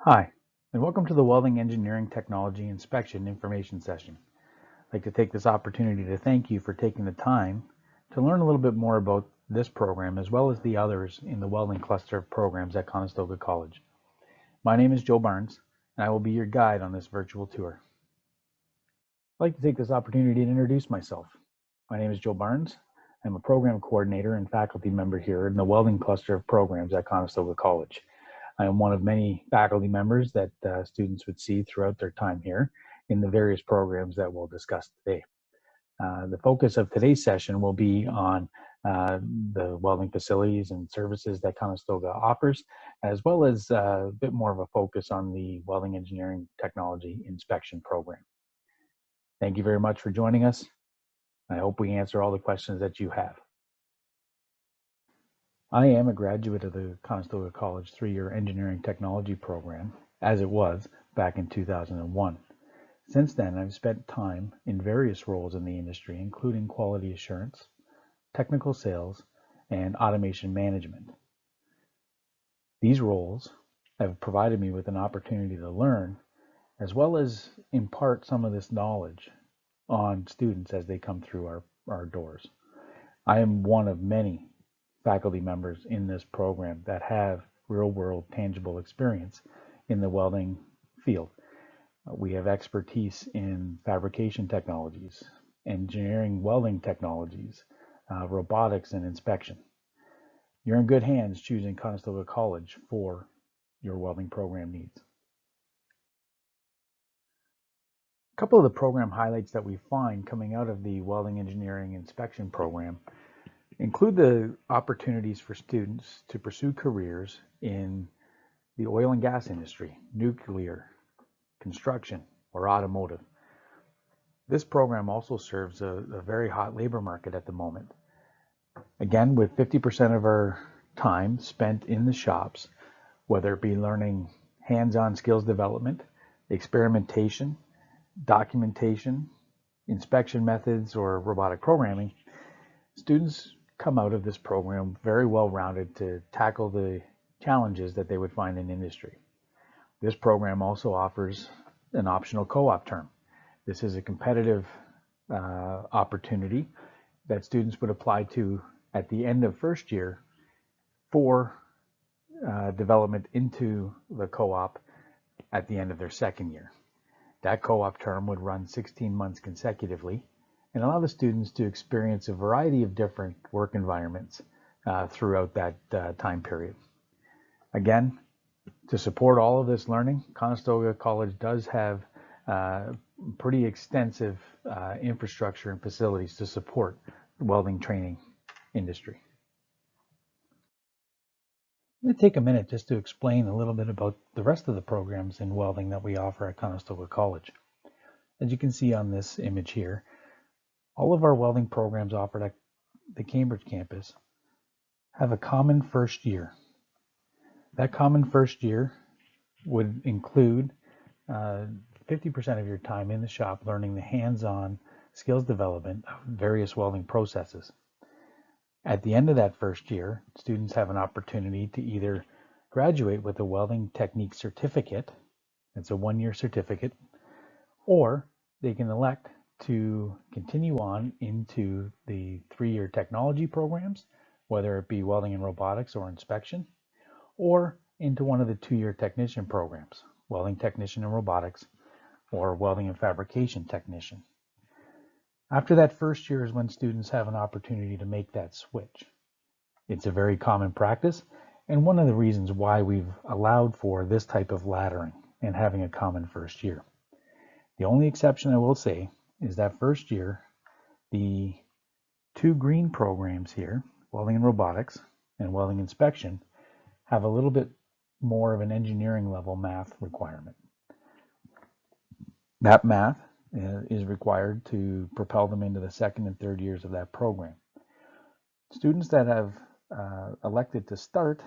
Hi, and welcome to the Welding Engineering Technology Inspection Information Session. I'd like to take this opportunity to thank you for taking the time to learn a little bit more about this program as well as the others in the welding cluster of programs at Conestoga College. My name is Joe Barnes, and I will be your guide on this virtual tour. I'd like to take this opportunity to introduce myself. My name is Joe Barnes. I'm a program coordinator and faculty member here in the welding cluster of programs at Conestoga College. I am one of many faculty members that students would see throughout their time here in the various programs that we'll discuss today. The focus of today's session will be on the welding facilities and services that Conestoga offers, as well as a bit more of a focus on the Welding Engineering Technology Inspection Program. Thank you very much for joining us. I hope we answer all the questions that you have. I am a graduate of the Conestoga College 3-year engineering technology program, as it was back in 2001. Since then, I've spent time in various roles in the industry, including quality assurance, technical sales, and automation management. These roles have provided me with an opportunity to learn, as well as impart some of this knowledge on students as they come through our doors. I am one of many faculty members in this program that have real-world tangible experience in the welding field. We have expertise in fabrication technologies, engineering welding technologies, robotics, and inspection. You're in good hands choosing Conestoga College for your welding program needs. A couple of the program highlights that we find coming out of the Welding Engineering Inspection Program include the opportunities for students to pursue careers in the oil and gas industry, nuclear, construction, or automotive. This program also serves a very hot labor market at the moment. Again, with 50% of our time spent in the shops, whether it be learning hands-on skills development, experimentation, documentation, inspection methods, or robotic programming, students come out of this program very well rounded to tackle the challenges that they would find in industry. This program also offers an optional co-op term. This is a competitive opportunity that students would apply to at the end of first year for development into the co-op at the end of their second year. That co-op term would run 16 months consecutively and allow the students to experience a variety of different work environments throughout that time period. Again, to support all of this learning, Conestoga College does have pretty extensive infrastructure and facilities to support the welding training industry. I'm going to take a minute just to explain a little bit about the rest of the programs in welding that we offer at Conestoga College. As you can see on this image here, all of our welding programs offered at the Cambridge campus have a common first year. That common first year would include 50% of your time in the shop learning the hands-on skills development of various welding processes. At the end of that first year, students have an opportunity to either graduate with a welding technique certificate, it's a 1-year certificate, or they can elect to continue on into the 3-year technology programs, whether it be welding and robotics or inspection, or into one of the 2-year technician programs, welding technician and robotics, or welding and fabrication technician. After that first year is when students have an opportunity to make that switch. It's a very common practice, and one of the reasons why we've allowed for this type of laddering and having a common first year. The only exception I will say is that first year, the 2 green programs here, welding and robotics and welding inspection, have a little bit more of an engineering level math requirement. That math is required to propel them into the second and third years of that program. Students that have elected to start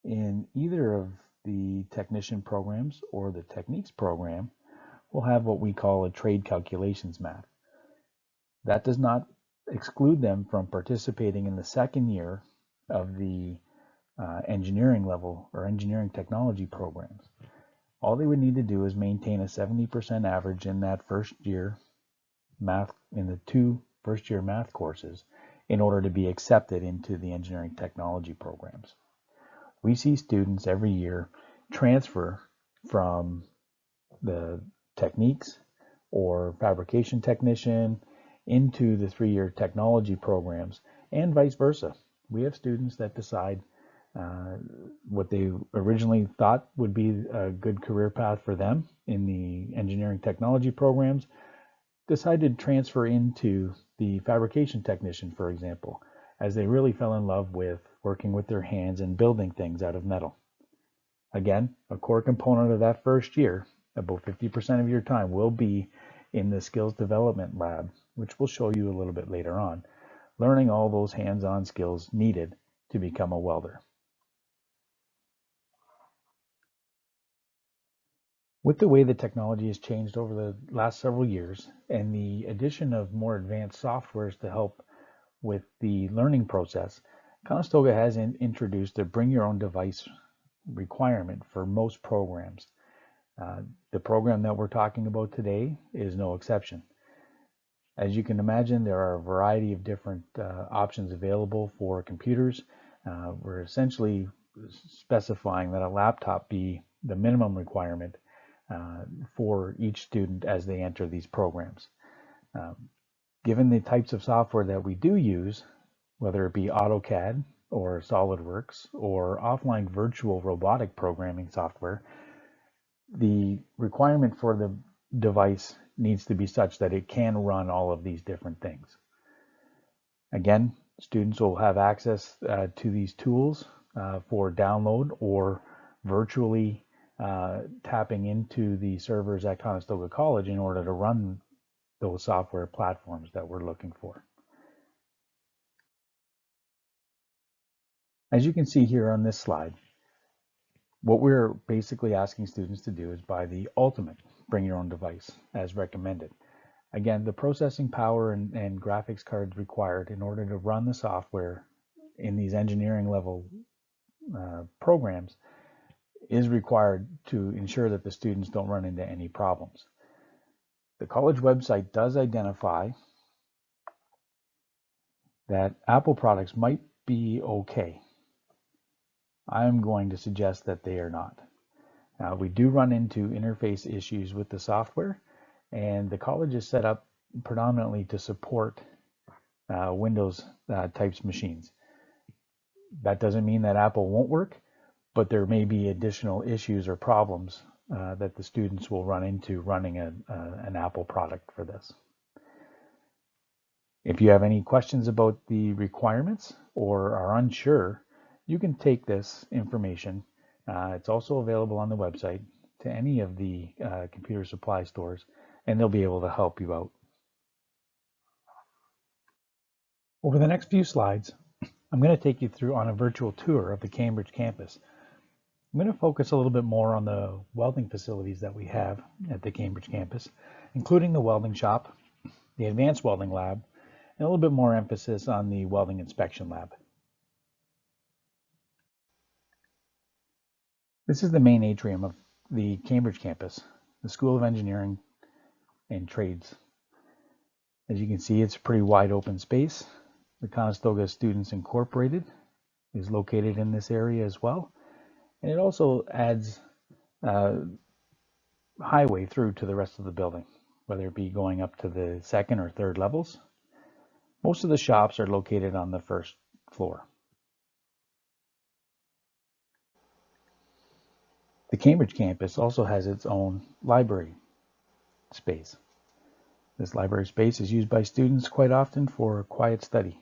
in either of the technician programs or the techniques program will have what we call a trade calculations math. That does not exclude them from participating in the second year of the engineering level or engineering technology programs. All they would need to do is maintain a 70% average in that first year math, in the 2 first-year math courses, in order to be accepted into the engineering technology programs. We see students every year transfer from the techniques or fabrication technician into the 3-year technology programs, and vice versa. We have students that decide what they originally thought would be a good career path for them in the engineering technology programs, decided to transfer into the fabrication technician, for example, as they really fell in love with working with their hands and building things out of metal. Again, a core component of that first year, about 50% of your time, will be in the skills development lab, which we'll show you a little bit later on, learning all those hands-on skills needed to become a welder. With the way the technology has changed over the last several years and the addition of more advanced softwares to help with the learning process, Conestoga has introduced a bring your own device requirement for most programs. The program that we're talking about today is no exception. As you can imagine, there are a variety of different options available for computers. We're essentially specifying that a laptop be the minimum requirement for each student as they enter these programs. Given the types of software that we do use, whether it be AutoCAD or SolidWorks or offline virtual robotic programming software, the requirement for the device needs to be such that it can run all of these different things. Again, students will have access to these tools for download or virtually tapping into the servers at Conestoga College in order to run those software platforms that we're looking for. As you can see here on this slide, what we're basically asking students to do is buy the ultimate bring your own device as recommended. Again, the processing power and graphics cards required in order to run the software in these engineering level programs is required to ensure that the students don't run into any problems. The college website does identify that Apple products might be okay. I'm going to suggest that they are not. We do run into interface issues with the software, and the college is set up predominantly to support Windows types machines. That doesn't mean that Apple won't work, but there may be additional issues or problems that the students will run into running an Apple product for this. If you have any questions about the requirements or are unsure, you can take this information. It's also available on the website to any of the computer supply stores, and they'll be able to help you out. Over the next few slides, I'm going to take you through on a virtual tour of the Cambridge campus. I'm going to focus a little bit more on the welding facilities that we have at the Cambridge campus, including the welding shop, the advanced welding lab, and a little bit more emphasis on the welding inspection lab. This is the main atrium of the Cambridge campus, the School of Engineering and Trades. As you can see, it's a pretty wide open space. The Conestoga Students Incorporated is located in this area as well. And it also adds highway through to the rest of the building, whether it be going up to the second or third levels. Most of the shops are located on the first floor. The Cambridge campus also has its own library space. This library space is used by students quite often for quiet study.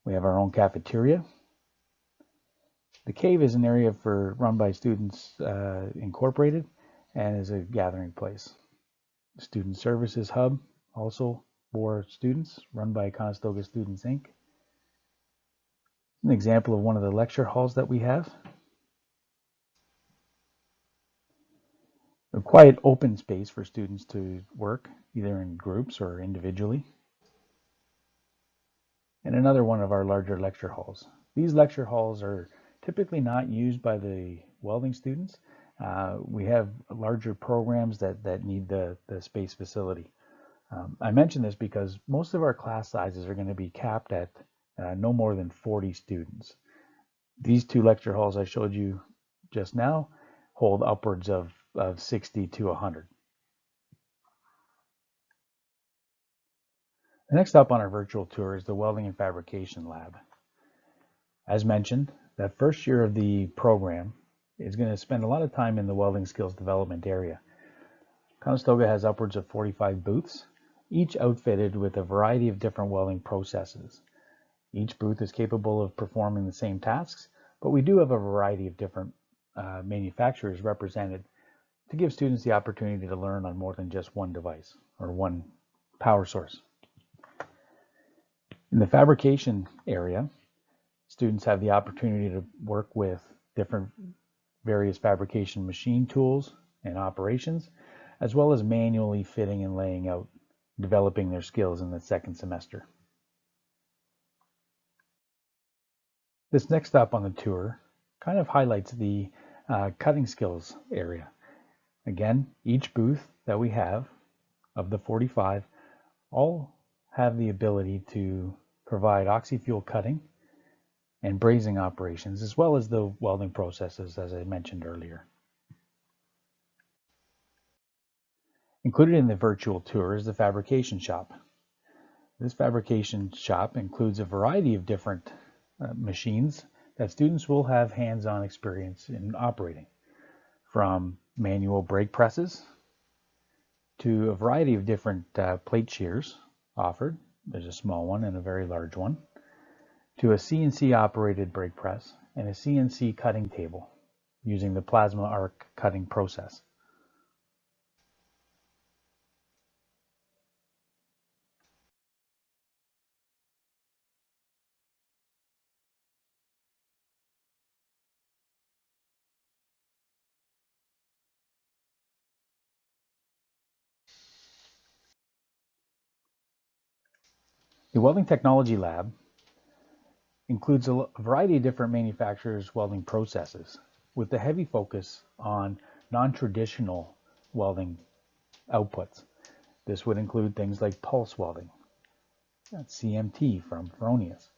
We have our own cafeteria. The cave is an area run by Students Incorporated and is a gathering place. The Student Services Hub, also for students, run by Conestoga Students Inc. An example of one of the lecture halls that we have. A quiet open space for students to work, either in groups or individually. And another one of our larger lecture halls. These lecture halls are typically not used by the welding students, We have larger programs that need the space facility. I mention this because most of our class sizes are going to be capped at no more than 40 students. These two lecture halls I showed you just now hold upwards of 60 to 100. The next up on our virtual tour is the Welding and Fabrication Lab. As mentioned, that first year of the program is going to spend a lot of time in the welding skills development area. Conestoga has upwards of 45 booths, each outfitted with a variety of different welding processes. Each booth is capable of performing the same tasks, but we do have a variety of different manufacturers represented to give students the opportunity to learn on more than just one device or one power source. In the fabrication area, students have the opportunity to work with different various fabrication machine tools and operations, as well as manually fitting and laying out, developing their skills in the second semester. This next stop on the tour kind of highlights the cutting skills area. Again, each booth that we have of the 45 all have the ability to provide oxy-fuel cutting and brazing operations, as well as the welding processes, as I mentioned earlier. Included in the virtual tour is the fabrication shop. This fabrication shop includes a variety of different machines that students will have hands-on experience in operating, from manual brake presses to a variety of different plate shears offered. There's a small one and a very large one, to a CNC operated brake press and a CNC cutting table using the plasma arc cutting process. The Welding Technology Lab includes a variety of different manufacturers' welding processes, with the heavy focus on non-traditional welding outputs. This would include things like pulse welding, that's CMT from Fronius.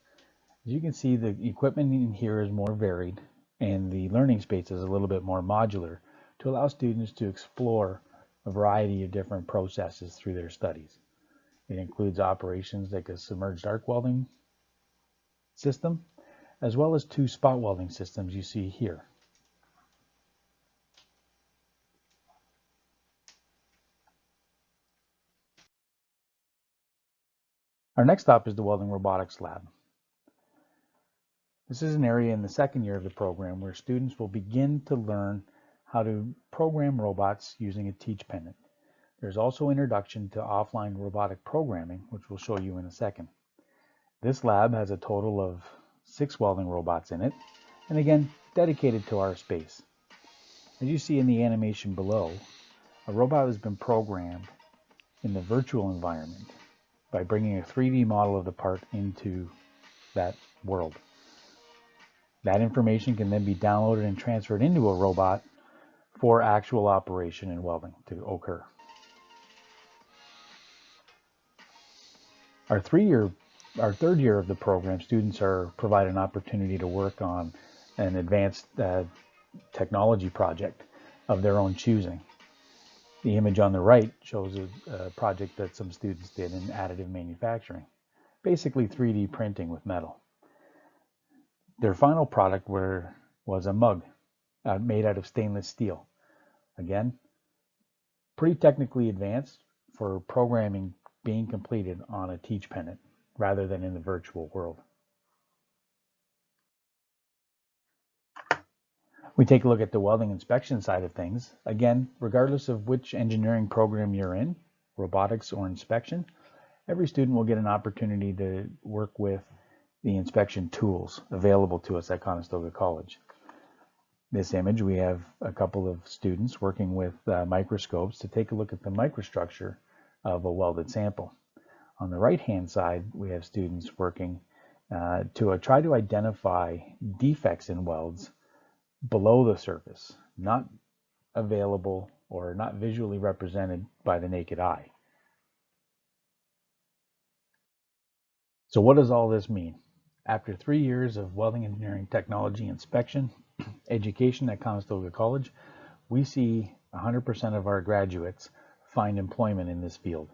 As you can see, the equipment in here is more varied, and the learning space is a little bit more modular to allow students to explore a variety of different processes through their studies. It includes operations like a submerged arc welding system, as well as two spot welding systems you see here. Our next stop is the Welding Robotics Lab. This is an area in the second year of the program where students will begin to learn how to program robots using a teach pendant. There's also introduction to offline robotic programming, which we'll show you in a second. This lab has a total of 6 welding robots in it, and again, dedicated to our space. As you see in the animation below, a robot has been programmed in the virtual environment by bringing a 3D model of the part into that world. That information can then be downloaded and transferred into a robot for actual operation and welding to occur. Our third year of the program, students are provided an opportunity to work on an advanced technology project of their own choosing. The image on the right shows a project that some students did in additive manufacturing, basically 3D printing with metal. Their final product was a mug made out of stainless steel. Again, pretty technically advanced for programming being completed on a teach pendant rather than in the virtual world. We take a look at the welding inspection side of things. Again, regardless of which engineering program you're in, robotics or inspection, every student will get an opportunity to work with the inspection tools available to us at Conestoga College. This image, we have a couple of students working with microscopes to take a look at the microstructure of a welded sample. On the right-hand side, we have students working to try to identify defects in welds below the surface, not available or not visually represented by the naked eye. So what does all this mean? After 3 years of welding engineering technology inspection education at Conestoga College, we see 100% of our graduates find employment in this field.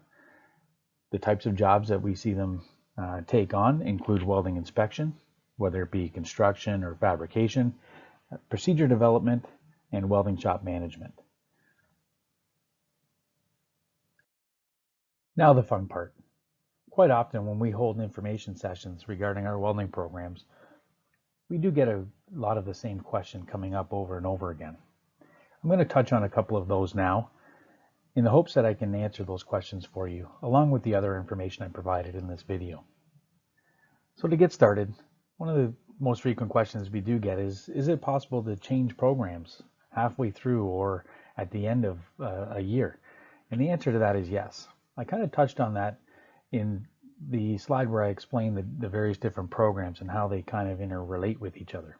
The types of jobs that we see them take on include welding inspection, whether it be construction or fabrication, procedure development, and welding shop management. Now the fun part. Quite often when we hold information sessions regarding our welding programs, we do get a lot of the same question coming up over and over again. I'm going to touch on a couple of those now in the hopes that I can answer those questions for you, along with the other information I provided in this video. So to get started, one of the most frequent questions we do get is it possible to change programs halfway through or at the end of a year? And the answer to that is yes. I kind of touched on that in the slide where I explained the various different programs and how they kind of interrelate with each other.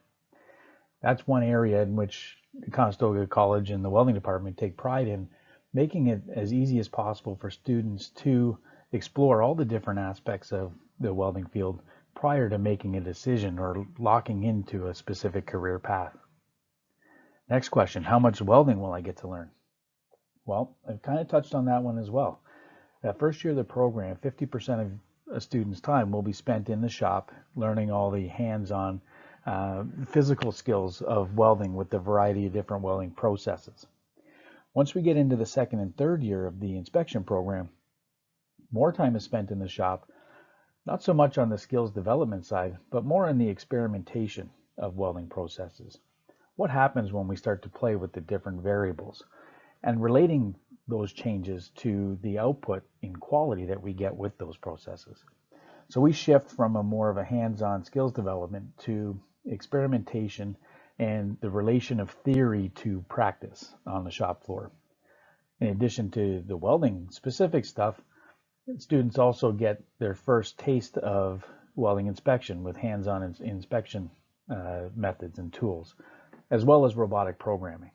That's one area in which Conestoga College and the welding department take pride in making it as easy as possible for students to explore all the different aspects of the welding field prior to making a decision or locking into a specific career path. Next question, how much welding will I get to learn? Well, I've kind of touched on that one as well. That first year of the program, 50% of a student's time will be spent in the shop learning all the hands-on physical skills of welding with the variety of different welding processes. Once we get into the second and third year of the inspection program, more time is spent in the shop, not so much on the skills development side, but more on the experimentation of welding processes. What happens when we start to play with the different variables and relating those changes to the output in quality that we get with those processes. So we shift from a more of a hands-on skills development to experimentation and the relation of theory to practice on the shop floor. In addition to the welding specific stuff, students also get their first taste of welding inspection with hands-on inspection methods and tools, as well as robotic programming.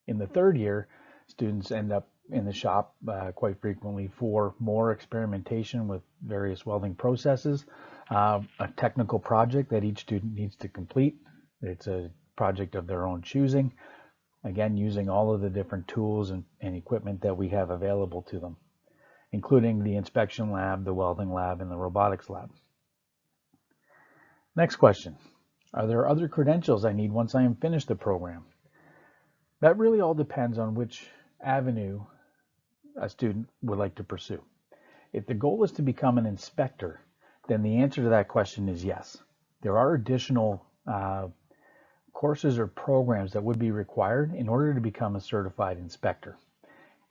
In the third year, students end up in the shop quite frequently for more experimentation with various welding processes, a technical project that each student needs to complete. It's a project of their own choosing, again using all of the different tools and equipment that we have available to them, including the inspection lab, the welding lab, and the robotics lab. Next question, are there other credentials I need once I am finished the program? That really all depends on which avenue a student would like to pursue. If the goal is to become an inspector, then the answer to that question is yes. There are additional courses or programs that would be required in order to become a certified inspector.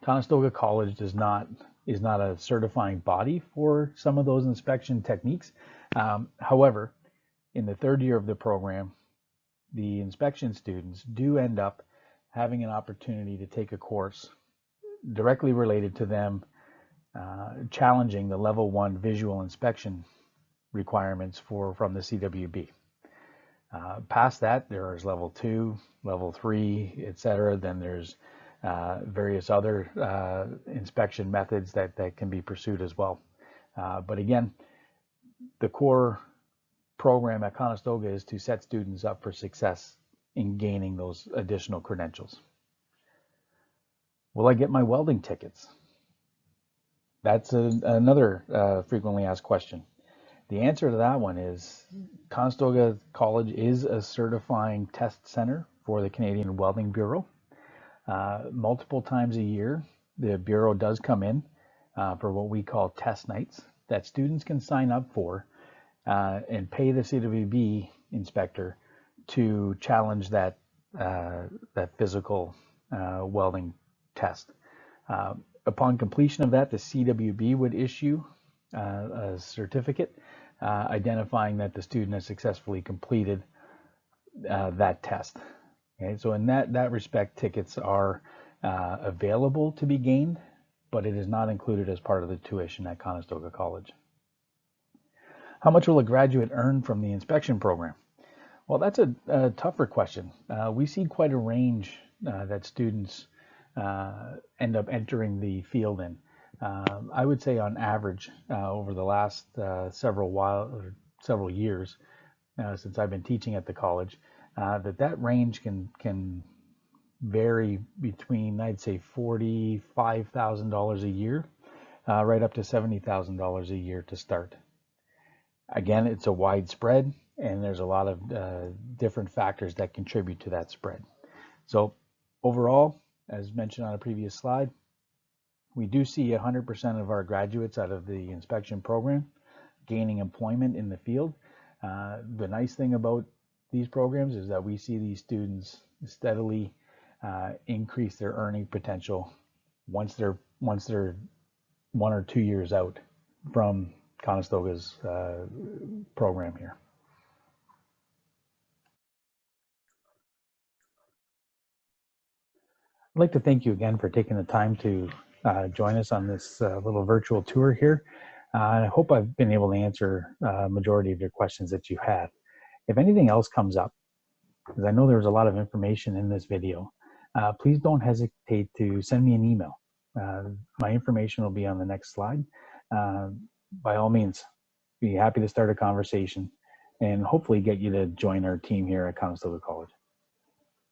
Conestoga College is not a certifying body for some of those inspection techniques. However, in the third year of the program, the inspection students do end up having an opportunity to take a course directly related to them challenging the level 1 visual inspection requirements from the CWB. Past that, there is level 2, level 3, etc. Then there's various other inspection methods that can be pursued as well. But again, the core program at Conestoga is to set students up for success in gaining those additional credentials. Will I get my welding tickets? That's another frequently asked question. The answer to that one is Conestoga College is a certifying test center for the Canadian Welding Bureau. Multiple times a year, the Bureau does come in for what we call test nights that students can sign up for and pay the CWB inspector to challenge that physical welding test. Upon completion of that, the CWB would issue a certificate identifying that the student has successfully completed that test. Okay, so in that respect, tickets are available to be gained, but it is not included as part of the tuition at Conestoga College. How much will a graduate earn from the inspection program? Well, that's a tougher question. We see quite a range that students end up entering the field in. I would say on average over the last several years since I've been teaching at the college, that range can vary between, I'd say, $45,000 a year, right up to $70,000 a year to start. Again, it's a wide spread, and there's a lot of different factors that contribute to that spread. So overall, as mentioned on a previous slide, we do see 100% of our graduates out of the inspection program gaining employment in the field. The nice thing about these programs is that we see these students steadily increase their earning potential once they're 1 or 2 years out from Conestoga's program here. I'd like to thank you again for taking the time to join us on this little virtual tour here. I hope I've been able to answer a majority of your questions that you had. If anything else comes up, because I know there was a lot of information in this video, please don't hesitate to send me an email. My information will be on the next slide. By all means, be happy to start a conversation and hopefully get you to join our team here at Conestoga College.